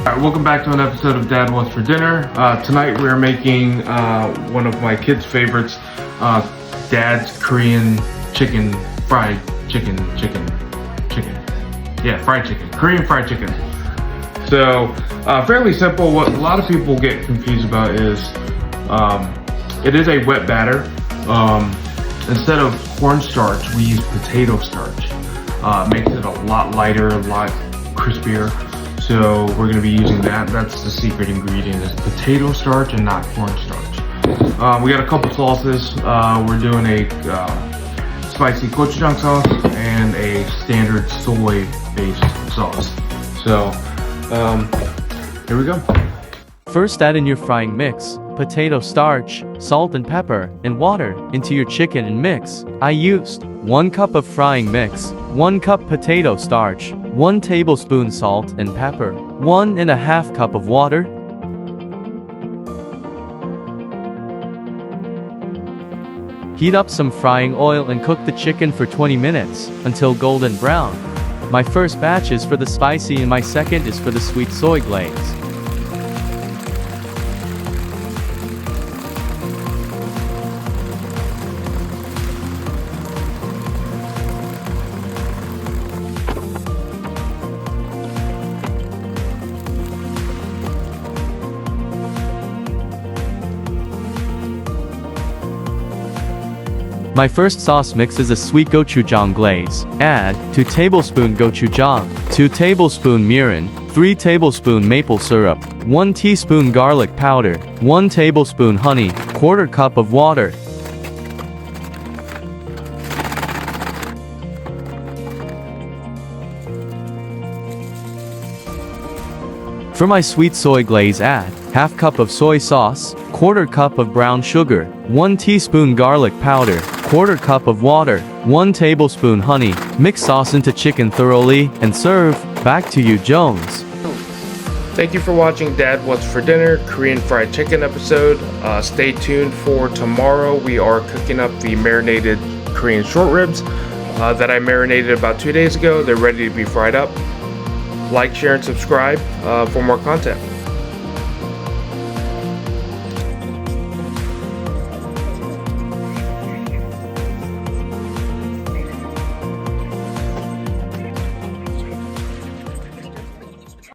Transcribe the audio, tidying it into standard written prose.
Alright, welcome back to an episode of Dad What's for Dinner. Tonight we're making one of my kids' favorites, Dad's Korean chicken, fried chicken. Yeah, fried chicken, Korean fried chicken. So, fairly simple. What a lot of people get confused about is, it is a wet batter. Instead of cornstarch, we use potato starch. Makes it a lot lighter, a lot crispier. So we're going to be using that. That's the secret ingredient, is potato starch and not cornstarch. We got a couple sauces. We're doing a spicy gochujang sauce and a standard soy-based sauce. So here we go. First, add in your frying mix, potato starch, salt and pepper, and water into your chicken and mix. I used 1 cup of frying mix, 1 cup potato starch, 1 tablespoon salt and pepper, 1.5 cup of water. Heat up some frying oil and cook the chicken for 20 minutes until golden brown. My first batch is for the spicy and my second is for the sweet soy glaze. My first sauce mix is a sweet gochujang glaze. Add 2 tablespoon gochujang, 2 tablespoon mirin, 3 tablespoon maple syrup, 1 teaspoon garlic powder, 1 tablespoon honey, 1/4 cup of water. For my sweet soy glaze, add 1/2 cup of soy sauce, 1/4 cup of brown sugar, 1 teaspoon garlic powder, 1/4 cup of water, 1 tablespoon honey. Mix sauce into chicken thoroughly and serve. Back to you, Jones. Thank you for watching Dad What's for Dinner Korean fried chicken episode. Stay tuned for tomorrow. We are cooking up the marinated Korean short ribs that I marinated about 2 days ago. They're ready to be fried up. Like, share, and subscribe for more content.